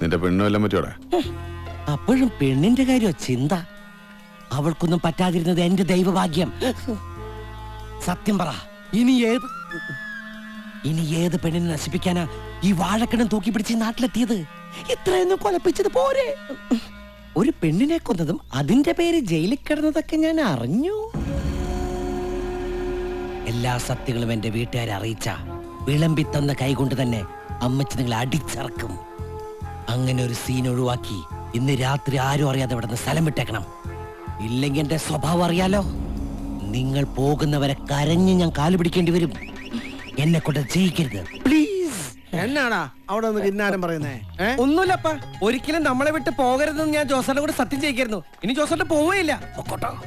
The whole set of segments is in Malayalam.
നിന്റെ പെണ്ണു എല്ലാം പറ്റോടെ? അപ്പോഴും പെണ്ണിന്റെ കാര്യോ ചിന്ത? അവൾക്കൊന്നും പറ്റാതിരുന്നത് എന്റെ ദൈവഭാഗ്യം. സത്യം പറ, ഇനി ഏത് പെണ്ണിനെ നശിപ്പിക്കാനാ ഈ വാഴക്കണ്ണം തൂക്കി പിടിച്ച് നാട്ടിലെത്തിയത്? ഇത്രയൊന്നും കൊലപ്പിച്ചത് പോരെ? ഒരു പെണ്ണിനെ കൊന്നതും അതിന്റെ പേര് ജയിലിൽ കിടന്നതൊക്കെ ഞാൻ അറിഞ്ഞു. എല്ലാ സത്യങ്ങളും എന്റെ വീട്ടുകാരെ അറിയിച്ച വിളമ്പി തന്ന കൈകൊണ്ട് തന്നെ അമ്മച്ചി നിങ്ങളെ അടിച്ചിറക്കും. അങ്ങനെ ഒരു സീൻ ഒഴിവാക്കി ഇന്ന് രാത്രി ആരും അറിയാതെ ഇവിടെ നിന്ന് സ്ഥലം വിട്ടേക്കണം. ഇല്ലെങ്കിൽ എന്റെ സ്വഭാവം അറിയാലോ. നിങ്ങൾ പോകുന്നവരെ കരഞ്ഞ് ഞാൻ കാല് പിടിക്കേണ്ടി വരും. എന്നെ കൊണ്ട് ചെയ്യിക്കരുത് പ്ലീസ്. എന്നാടാ അവിടെ നിന്ന് കിന്നാരം പറയുന്നേ? ഒന്നുമില്ലപ്പ, ഒരിക്കലും നമ്മളെ വിട്ട് പോകരുതെന്ന് ഞാൻ ജോസറിനെ കൂടെ സത്യം ചെയ്യിക്കായിരുന്നു. ഇനി ജോസറിന്റെ പോവുകയില്ല.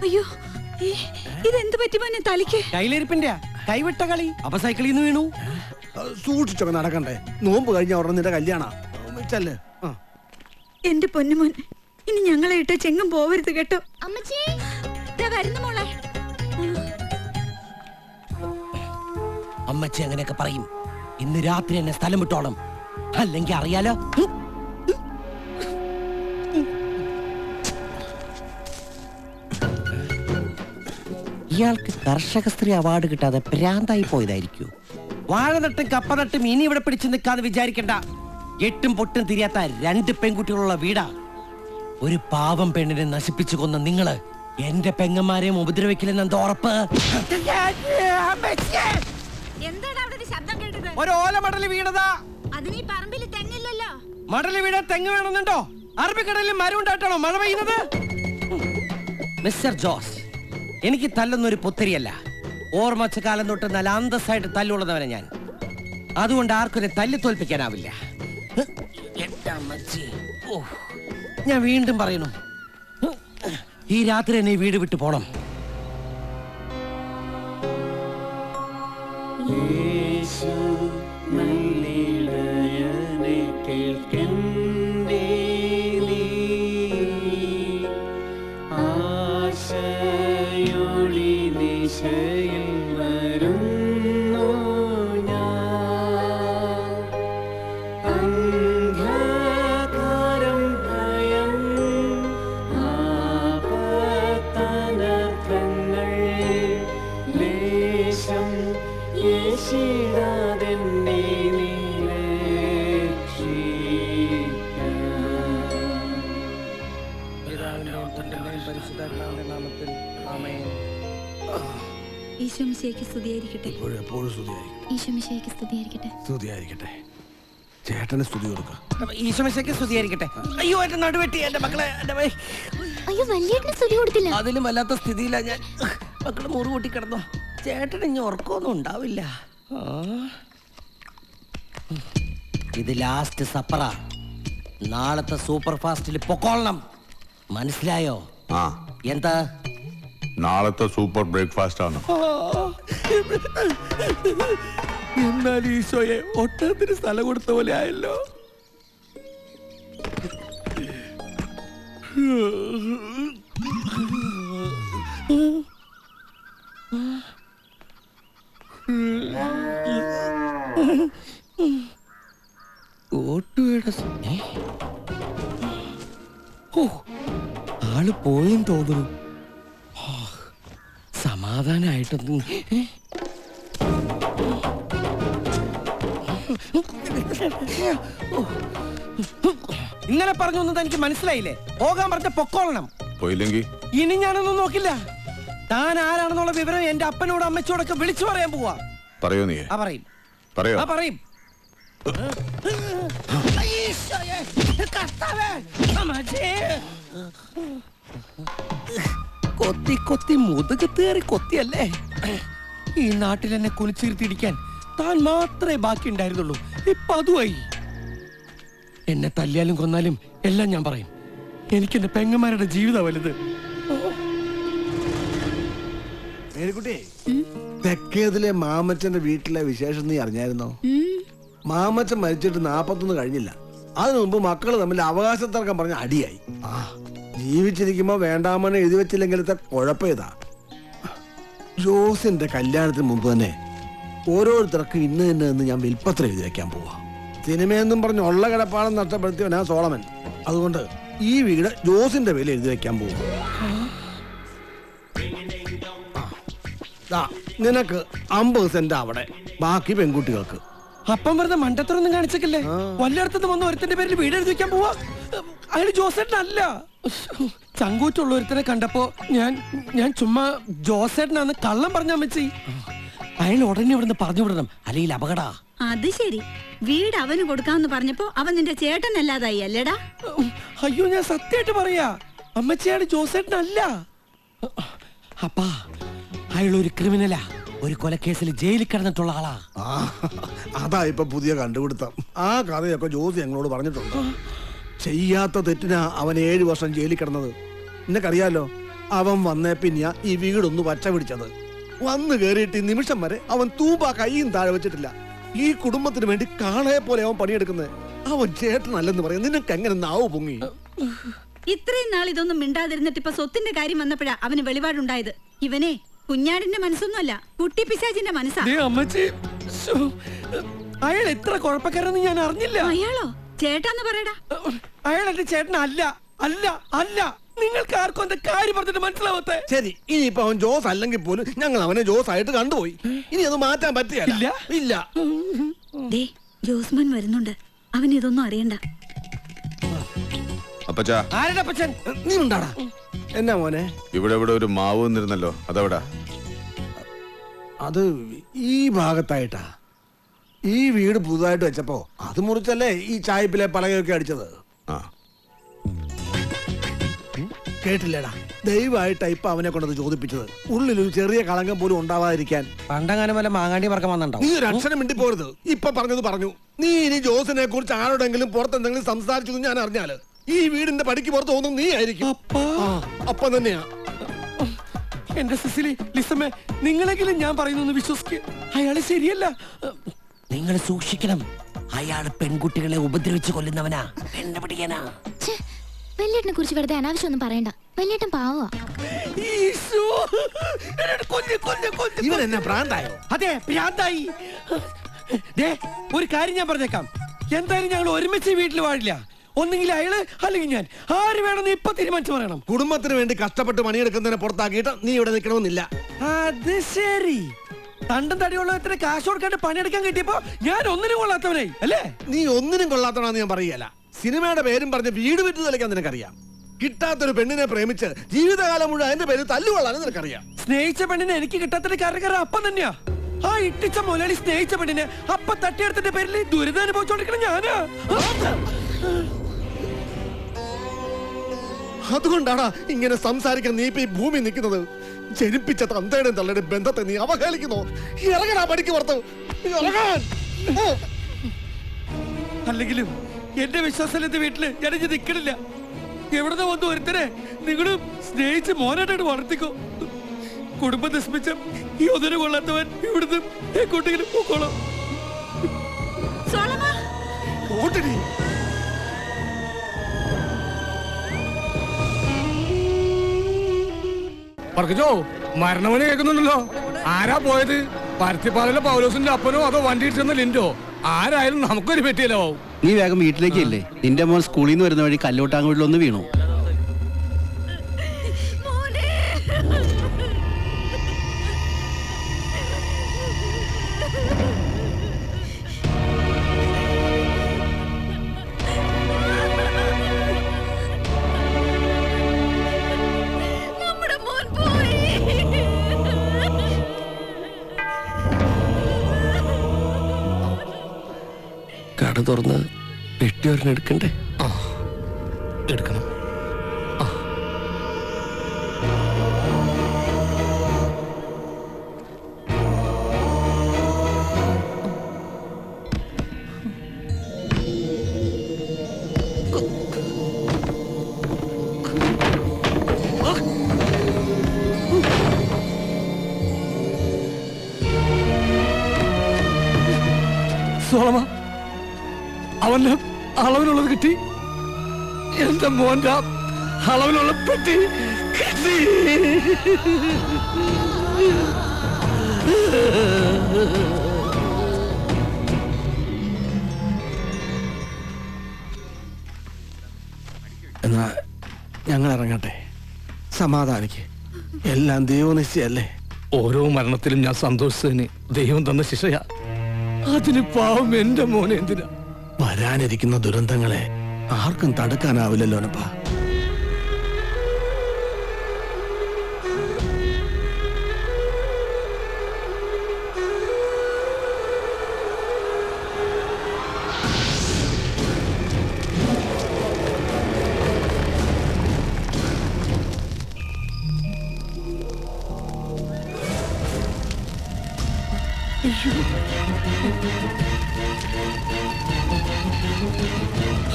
അയ്യോ, ഇതെന്ത് പറ്റി മോനെ തലയ്ക്ക്? കയ്യിലിരിപ്പിന്റെ കൈവിട്ട കളി. അപ്പൊ സൈക്കിളിൽ നിന്ന് വീണു. സൂക്ഷിച്ചൊക്കെ നടക്കണ്ടേ? നോമ്പ് കഴിഞ്ഞ ഉടനെ നിന്റെ കല്യാണ. എന്റെ പൊന്നുമോൻ, ഇനി ഞങ്ങളെ ഇട്ട് ചെങ്ങും പോവരുത് കേട്ടോ. അമ്മച്ചി വരുന്ന മോളെ. അമ്മച്ചി അങ്ങനെയൊക്കെ പറയും. ഇന്ന് രാത്രി എന്നെ സ്ഥലം വിട്ടോളം, അല്ലെങ്കിൽ അറിയാലോ. ഇയാൾക്ക് കർഷക സ്ത്രീ അവാർഡ് കിട്ടാതെ പ്രാന്തായി പോയതായിരിക്കൂ. വാഴ നട്ടും കപ്പ നട്ടും ഇനി ഇവിടെ പിടിച്ചു നിൽക്കാന്ന് വിചാരിക്കണ്ട. എട്ടും പൊട്ടും തിരിയാത്ത രണ്ട് പെൺകുട്ടികളുള്ള വീടാ. ഒരു പാവം പെണ്ണിനെ നശിപ്പിച്ചു കൊന്ന നിങ്ങള് എന്റെ പെങ്ങന്മാരെയും ഉപദ്രവിക്കില്ലെന്ന് എന്താ ഉറപ്പ്? ഒരു ഓല മടല് വീണതാ. മടല് വീടാൻ തെങ്ങ് വേണമെന്നുണ്ടോ? അറബിക്കടലിൽ മരം ഉണ്ടായിട്ടാണോ മഴ പെയ്യുന്നത്? മിസ്റ്റർ ജോസ്, എനിക്ക് തല്ലുന്നൊരു പുത്തരിയല്ല. ഓർമ്മച്ച കാലം തൊട്ട് നല്ല അന്തസ്സായിട്ട് തല്ലുള്ളതവനെ ഞാൻ. അതുകൊണ്ട് ആർക്കും തല്ലി തോൽപ്പിക്കാനാവില്ല. ഞാൻ വീണ്ടും പറയുന്നു, ഈ രാത്രി എന്നെ വീട് വിട്ടു പോണം. ചേട്ടന് സ്തുതി കൊടുക്കാം. അയ്യോ, എന്റെ നടുവെട്ടി എന്റെ മക്കളെ. അതിലും വല്ലാത്ത സ്ഥിതിയില്ല ഞാൻ. മക്കള് മുറി കൂട്ടി കിടന്നോ. ചേട്ടന് ഇനി ഉറക്കമൊന്നും ഉണ്ടാവില്ല. ഇത് ലാസ്റ്റ് സപ്പറ. നാളത്തെ സൂപ്പർ ഫാസ്റ്റിൽ പൊക്കോളണം. മനസ്സിലായോ? എന്താ? നാളത്തെ സൂപ്പർ ബ്രേക്ക്ഫാസ്റ്റ് ആണ്. എന്നാൽ ഈശോയെ ഒട്ടത്തിന് സ്ഥലം കൊടുത്ത പോലെ ആയല്ലോ. ആള് പോയെന്ന് തോന്നുന്നു. സമാധാനായിട്ടൊന്നും. ഇന്നലെ പറഞ്ഞൊന്നും തനിക്ക് മനസ്സിലായില്ലേ? പോകാൻ പറഞ്ഞ പൊക്കോളണം. പോയില്ലെങ്കിൽ ഇനി ഞാനൊന്നും നോക്കില്ല. താൻ ആരാണെന്നുള്ള വിവരം എന്റെ അപ്പനോടും അമ്മച്ചോടൊക്കെ വിളിച്ചു പറയാൻ പോവാ. പറയോ നീ? പറയും. പറയോ? പറയും. കൊത്തി കൊത്തി മുതുകത്തേറി കൊത്തിയല്ലേ. ഈ നാട്ടിൽ എന്നെ കുനിച്ചിരുത്തിടിക്കാൻ താൻ മാത്രമേ ബാക്കി ഉണ്ടായിരുന്നുള്ളൂ. ഇപ്പൊ അതുമായി. എന്നെ തല്ലിയാലും കൊന്നാലും എല്ലാം ഞാൻ പറയും. എനിക്ക് എന്റെ പെങ്ങന്മാരുടെ ജീവിതം വലുത്. മേരിക്കുട്ടി, തെക്കേതിലെ മാമച്ചന്റെ വീട്ടിലെ വിശേഷം നീ അറിഞ്ഞായിരുന്നോ? മാമച്ചൻ മരിച്ചിട്ട് 41 കഴിഞ്ഞില്ല. അതിനു മുമ്പ് മക്കള് തമ്മിൽ അവകാശ തർക്കം പറഞ്ഞ അടിയായി. ജീവിച്ചിരിക്കുമ്പോ വേണ്ടാമെന്ന് എഴുതി വെച്ചില്ലെങ്കിലത്തെ കുഴപ്പം ഇതാ. ജോസിന്റെ കല്യാണത്തിന് മുമ്പ് തന്നെ ഓരോരുത്തർക്കും ഇന്ന് തന്നെ എന്ന് ഞാൻ വിൽപ്പത്രം എഴുതി വെക്കാൻ പോവാ. സിനിമയെന്നും പറഞ്ഞ് ഉള്ള കിടപ്പാടം നഷ്ടപ്പെടുത്തിയവനാ സോളമൻ. അതുകൊണ്ട് ഈ വീട് ജോസിന്റെ പേരിൽ എഴുതി വെക്കാൻ പോകും. നിനക്ക് 50 സെന്റ് അവിടെ, ബാക്കി പെൺകുട്ടികൾക്ക്. അപ്പം വെറുതെ മണ്ടത്തരൊന്നും കാണിച്ചേക്കല്ലേ. വല്ലയിടത്തുനിന്ന് വന്ന ഒരുത്തന്റെ പേരിൽ വീട് എഴുതി വെക്കാൻ പോവാ. അയാൾ ജോസേട്ടനല്ല. ചങ്കൂറ്റുള്ള ഒരുത്തനെ കണ്ടപ്പോ ഞാൻ ചുമ്മാ ജോസേട്ടനാന്ന് കള്ളം പറഞ്ഞ അമ്മച്ചി. അയാൾ ഉടനെ ഇവിടുന്ന് പറഞ്ഞു വിടണം, അല്ലെങ്കിൽ അപകടാ. അത് ശരി, വീട് അവന് കൊടുക്കാന്ന് പറഞ്ഞപ്പോ അവൻ നിന്റെ ചേട്ടനല്ലാതായി അല്ലേടാ? അയ്യോ, ഞാൻ സത്യമായിട്ട് പറയാ, അമ്മച്ചിയാണ് ജോസേട്ടനല്ല. അപ്പാ, അയാൾ ഒരു ക്രിമിനലാ. ഒരു കൊലക്കേസിൽ ജയിലിൽ കിടന്നിട്ടുള്ള ആളാ. അതാ ഇപ്പൊ പുതിയ കണ്ടുപിടുത്തം. ആ കഥയൊക്കെ ജോസ് ഞങ്ങളോട് പറഞ്ഞിട്ടുണ്ട്. ചെയ്യാത്ത തെറ്റിനാ അവൻ 7 വർഷം ജയിലിൽ കിടന്നത്. നിനക്കറിയാലോ, അവൻ വന്നേ പിന്നെയാ ഈ വീടൊന്ന് പച്ച പിടിച്ചത്. വന്നു കേറിയിട്ട് നിമിഷം വരെ അവൻ തൂമ്പ കൈയും താഴെ വെച്ചിട്ടില്ല. ഈ കുടുംബത്തിന് വേണ്ടി കാളയെ പോലെ അവൻ പണിയെടുക്കുന്നത്. അവൻ ചേട്ടനല്ലെന്ന് പറയാം. നിനക്ക് എങ്ങനെ നാവ് പൊങ്ങി? ഇത്രയും നാൾ ഇതൊന്നും മിണ്ടാതിരുന്നിട്ട് ഇപ്പൊ സ്വത്തിന്റെ കാര്യം വന്നപ്പോഴാ അവന് വെളിപാടുണ്ടായത്. ഇവനെ കുഞ്ഞാടിന്റെ മനസ്സൊന്നുമല്ല, കുട്ടിപ്പിശാചിന്റെ മനസ്സാ. അയാൾ എത്ര കുഴപ്പക്കാരെന്ന് ഞാൻ അറിഞ്ഞില്ല. അയാളോ? ചേട്ടാന്ന് പറയടാ. അയാൾ എന്റെ ചേട്ടനല്ല, അല്ല അല്ല. നിങ്ങൾക്ക് ആർക്കും എന്റെ കാര്യം പറഞ്ഞിട്ട് മനസ്സിലാവത്തെ? ശരി, ഇനിയിപ്പൊ അവൻ ജോസ് അല്ലെങ്കിൽ പോലും ഞങ്ങൾ അവനെ ജോസ് ആയിട്ട് കണ്ടുപോയി. ഇനി അത് മാറ്റാൻ പറ്റില്ല. ഇല്ല. ദേ, ജോസ്മാൻ വരുന്നുണ്ട്. അവൻ ഇതൊന്നും അറിയണ്ട. അപ്പച്ചാ, ആരുടെ അപ്പച്ചൻ? നീ ഉണ്ടാടാ. എന്നാ മോനെ? ഇവിടെ ഒരു മാവ് നിന്നിരുന്നല്ലോ, അതെവിടാ? അത് ഈ ഭാഗത്തായിട്ടാ. ഈ വീട് പുതുതായിട്ട് വെച്ചപ്പോ അത് മുറിച്ചല്ലേ ഈ ചായപ്പിലെ പലകയൊക്കെ അടിച്ചത്. ആ, കേട്ടില്ലേടാ? ദയവായിട്ട് ഇപ്പൊ അവനെ കൊണ്ടത് ചോദിപ്പിച്ചത്. ഉള്ളിലൊരു ചെറിയ കളങ്കം പോലും ഉണ്ടാവാതിരിക്കാൻ. പണ്ടങ്ങനെ വല്ല മാങ്ങാണ്ടി പറക്കം വന്നിട്ടുണ്ടാവും. നീ ഒരു അക്ഷരം മിണ്ടി പോരുത്. ഇപ്പൊ പറഞ്ഞത് പറഞ്ഞു. നീ ഇനി ജോസിനെ കുറിച്ച് ആരോടെങ്കിലും പുറത്തെന്തെങ്കിലും സംസാരിച്ചു ഞാൻ അറിഞ്ഞാല് ഈ വീടിന്റെ പടിക്ക് പുറത്ത് തോന്നും നീ ആയിരിക്കും. അപ്പം തന്നെയാ. എന്റെ സിസിലി, ലിസമ്മേ, നിങ്ങളെങ്കിലും ഞാൻ പറയുന്നു വിശ്വസിക്ക്. അയാള് ശരിയല്ല. നിങ്ങൾ സൂക്ഷിക്കണം. അയാള് പെൺകുട്ടികളെ ഉപദ്രവിച്ച് കൊല്ലുന്നവനാ, പെണ്ണ് പിടിക്കാനാ. വലിയേട്ടനെ കുറിച്ച് വെറുതെ അനാവശ്യമൊന്നും പറയണ്ട. വലിയേട്ടൻ പാവാ. ഇവൻ എന്നെ ഭ്രാന്തായോ? അതെ, ഭ്രാന്തായി. ഒരു കാര്യം ഞാൻ പറഞ്ഞേക്കാം. എന്തായാലും ഞങ്ങൾ ഒരുമിച്ച് വീട്ടിൽ വാഴില്ല. ഒന്നെങ്കിൽ അയാള് അല്ലെങ്കിൽ ഞാൻ. ആര് വേണമെന്ന് ഇപ്പൊ തീരുമാനിച്ചു പറയണം. കുടുംബത്തിന് വേണ്ടി കഷ്ടപ്പെട്ട് പണിയെടുക്കുന്നതിനെ പുറത്താക്കിയിട്ട് നീ ഇവിടെ നിൽക്കണമെന്നില്ല. അത് ശരി. തണ്ടും തടിയുള്ള ഇത്ര കാശ് കൊടുക്കാണ്ട് പണിയെടുക്കാൻ കിട്ടിയപ്പോ ഞാൻ ഒന്നിനും കൊള്ളാത്തവനായി അല്ലേ? നീ ഒന്നിനും കൊള്ളാത്തവനാന്ന് ഞാൻ പറയല. സിനിമയുടെ പേരും പറഞ്ഞ് വീട് വിറ്റ് കളിക്കാൻ നിനക്കറിയാം. കിട്ടാത്തൊരു പെണ്ണിനെ പ്രേമിച്ച് ജീവിതകാലം മുഴുവൻ അതിന്റെ പേര് തല്ലുകൊള്ളാനും നിനക്കറിയാം. സ്നേഹിച്ച പെണ്ണിനെ എനിക്ക് കിട്ടാത്തൊരു കാരണക്കാരൻ അപ്പം തന്നെയാ. ആ ഇട്ടിച്ച മുതലാളി സ്നേഹിച്ച പെണ്ണിനെ അപ്പ തട്ടിയെടുത്തിന്റെ പേരിൽ ദുരിതം അനുഭവിച്ചോണ്ടിരിക്കണം ഞാനാ. അതുകൊണ്ടാണ് ഇങ്ങനെ സംസാരിക്കാൻ നീ ഇപ്പൊ ഈ ഭൂമി നിൽക്കുന്നത്. ജനിപ്പിച്ച തന്തയുടെ തള്ളയുടെ ബന്ധത്തെ നീ അവഹേളിക്കുന്നു. ഇറങ്ങടാ പടിക്ക് പുറത്ത്. ഇറങ്ങാൻ. അല്ലെങ്കിലും എന്റെ വിശ്വാസത്തെ വീട്ടില് ഞാനിത് നിക്കണില്ല. എവിടുന്ന് വന്നു ഒരുത്തനെ നിങ്ങളും സ്നേഹിച്ച് മോനായിട്ടാണ് വളർത്തിക്കോ. കുടുംബം നശിപ്പിച്ച ഈ ഒന്നിനും കൊള്ളാത്തവൻ ഇവിടുന്ന് എങ്ങോട്ടെങ്കിലും പോക്കോളാം. ഓട്ടടി. പറക്കച്ചോ, മരണമണി കേൾക്കുന്നുണ്ടല്ലോ. ആരാ പോയത്? പരുത്തിപ്പാലയിലെ പൗലോസിന്റെ അപ്പനോ അതോ വണ്ടി ഇടിച്ചെന്ന ലിൻഡോ? ആരായാലും നമുക്കൊരു പറ്റിയല്ലോ. നീ വേഗം വീട്ടിലേക്ക് ഇല്ലേ? നിന്റെ മോൻ സ്കൂളിൽ നിന്ന് വരുന്ന വഴി കല്ലോട്ടാങ്കുഴിലൊന്ന് വീണു. കട തുറന്ന് പെട്ടിയോരനെ എടുക്കണ്ടേ? എടുക്കണം. സോളമ, അവന്റെ അളവിനുള്ളത് കിട്ടി. എന്റെ മോന്റെ അളവിനുള്ള പെട്ടി കിട്ടി. എന്നാ ഞങ്ങൾ ഇറങ്ങട്ടെ. സമാധാനിക്ക്. എല്ലാം ദൈവനിശ്ചയല്ലേ. ഓരോ മരണത്തിലും ഞാൻ സന്തോഷിച്ചതിന് ദൈവം തന്ന ശിക്ഷയാ. അതിന് പാവം എന്റെ മോനെ എന്തിനാ? വരാനിരിക്കുന്ന ദുരന്തങ്ങളെ ആർക്കും തടുക്കാനാവില്ലല്ലോനപ്പാ.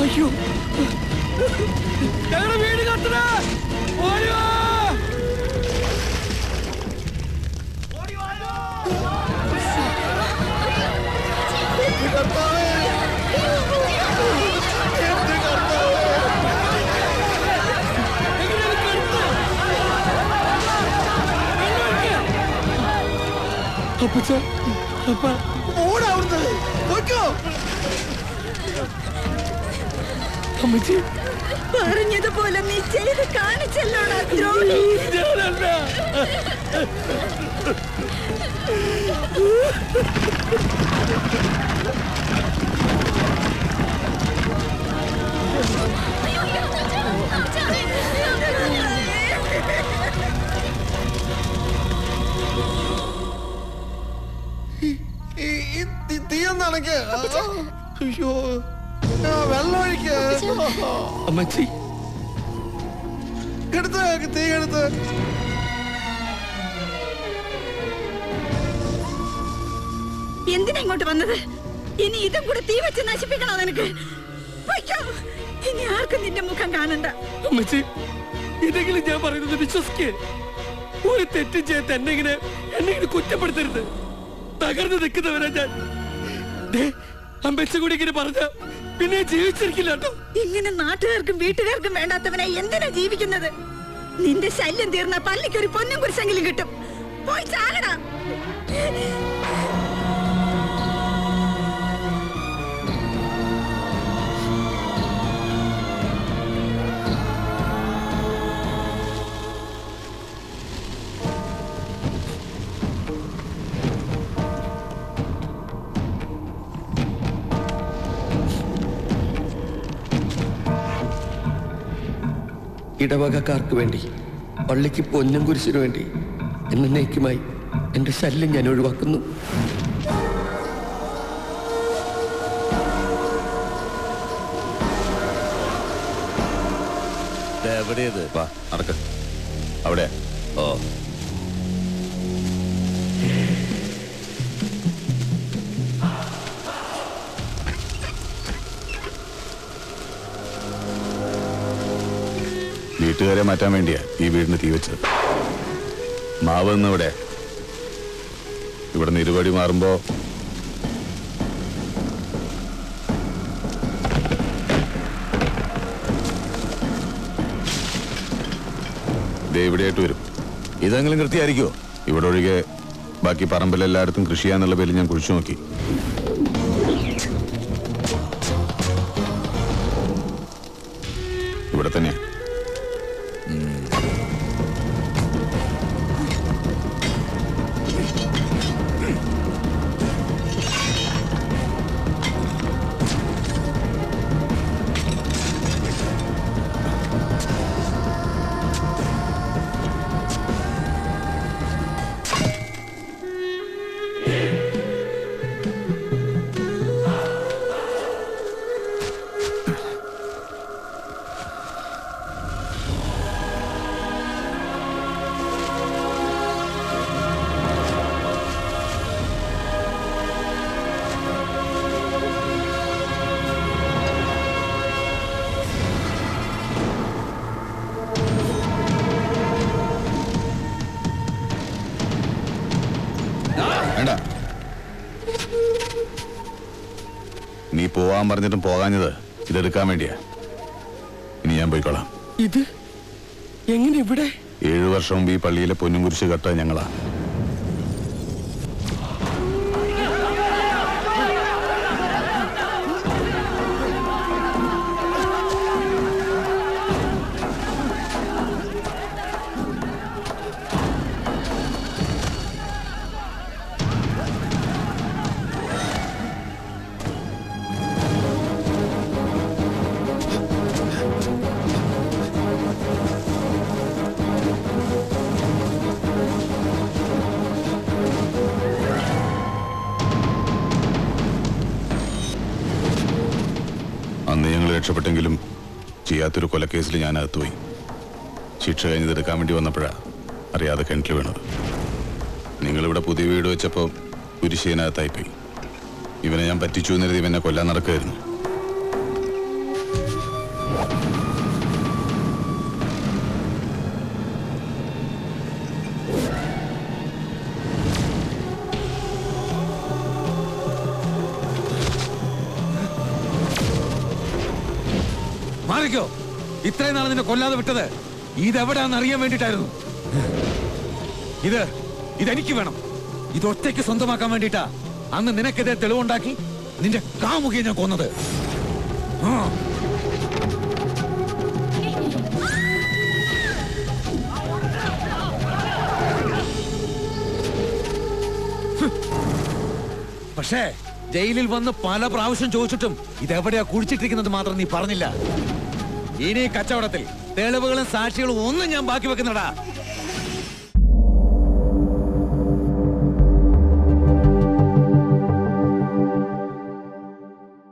അയ്യോ, ഞങ്ങളുടെ വീട് കത്തണ! ഓടി വാ! അപ്പച്ച, അപ്പ അമ്മച്ചി, പറഞ്ഞതുപോലെ നീ ചെയ്ത് കാണിച്ചല്ലോടാ ദ്രോഹി. ഞാനല്ല. തീയൊന്നണക്ക്. അയ്യോ, വെള്ളം ഒഴിക്ക്. അമ്മച്ചി, എടുത്ത് തീ എടുത്ത്. എന്തിനാ ഇങ്ങോട്ട് വന്നത്? ഇനി ഇതും കൂടെ തീ വെച്ച് നശിപ്പിക്കണോ നിനക്ക്? പൊയ്ക്കോ. ഇനി ആർക്കും നിന്റെ മുഖം കാണണ്ട. അമ്മച്ചി, ഇതെങ്കിലും ഞാൻ പറയുന്നത് വിശ്വസിക്കേ. ഒരു തെറ്റും ചെയ്യാത്ത എന്നെ ഇങ്ങനെ കുറ്റപ്പെടുത്തരുത്. തകർന്നു നിൽക്കുന്നവരാ ഞാൻ. അമ്മച്ച കൂടി ഇങ്ങനെ പറഞ്ഞ പിന്നെ ജീവിച്ചിരിക്കില്ല കേട്ടോ. ഇങ്ങനെ നാട്ടുകാർക്കും വീട്ടുകാർക്കും വേണ്ടാത്തവനെ എന്തിനാ ജീവിക്കുന്നത്? നിന്റെ ശല്യം തീർന്ന പള്ളിക്ക് ഒരു പൊന്നും കുരിശെങ്കിലും കിട്ടും. പോയി ചാകടാ. ഇടവകക്കാർക്ക് വേണ്ടി, പള്ളിക്ക് പൊന്നും കുരിശിനു വേണ്ടി എന്നേക്കുമായി എന്റെ ശല്യം ഞാൻ ഒഴിവാക്കുന്നു. എവിടെയത്? വാ, നടക്ക്. അവിടെ. ഓ, വീട്ടുകാരെ മാറ്റാൻ വേണ്ടിയാ ഈ വീടിന് തീ വെച്ചത്. മാവ് ഇവിടെ ഇവിടെ നിന്ന് ഇരുപടി മാറുമ്പോ ദേ ഇവിടെയായിട്ട് വരും. ഇതെങ്കിലും കൃത്യമായിരിക്കുമോ? ഇവിടെ ഒഴികെ ബാക്കി പറമ്പിലെല്ലായിടത്തും കൃഷി ചെയ്യാന്നുള്ള പേരിൽ ഞാൻ കുഴിച്ചു നോക്കി. ഇവിടെ തന്നെയാ. വേണ്ട, നീ പോവാൻ പറഞ്ഞിട്ടും പോകാഞ്ഞത് ഇതെടുക്കാൻ വേണ്ടിയാ. ഇനി ഞാൻ പോയിക്കോളാം. ഇത് എങ്ങനെ ഇവിടെ? 7 വർഷം മുമ്പ് ഈ പള്ളിയിലെ പൊന്നും കുരിശ് കെട്ട ഞങ്ങളാ. ഞങ്ങൾ രക്ഷപ്പെട്ടെങ്കിലും ചെയ്യാത്തൊരു കൊലക്കേസിൽ ഞാൻ അകത്തുപോയി. ശിക്ഷ കഴിഞ്ഞതെടുക്കാൻ വേണ്ടി വന്നപ്പോഴാ അറിയാതെ കിണറ്റിൽ വീണത്. നിങ്ങളിവിടെ പുതിയ വീട് വെച്ചപ്പോൾ കുരിശിനകത്തായിപ്പോയി. ഇവനെ ഞാൻ പറ്റിച്ചു എന്ന് കരുതി ഇവനെ കൊല്ലാൻ നടക്കുകയായിരുന്നു. മാറിക്കോ. ഇത്രയും നാൾ നിന്നെ കൊല്ലാതെ വിട്ടത് ഇതെവിടാന്ന് അറിയാൻ വേണ്ടിട്ടായിരുന്നു. ഇതെനിക്ക് വേണം. ഇതൊറ്റയ്ക്ക് സ്വന്തമാക്കാൻ വേണ്ടിട്ടാ അന്ന് നിനക്കെതിരെ തെളിവുണ്ടാക്കി നിന്റെ കാമുകിയെ ഞാൻ കൊന്നത്. പക്ഷേ ജയിലിൽ വന്ന് പല പ്രാവശ്യം ചോദിച്ചിട്ടും ഇതെവിടെയാ കുഴിച്ചിട്ടിരിക്കുന്നത് മാത്രം നീ പറഞ്ഞില്ല. ഇനി കച്ചവടത്തിൽ തെളിവുകളും സാക്ഷികളും ഒന്നും ഞാൻ ബാക്കി വെക്കുന്നടാ.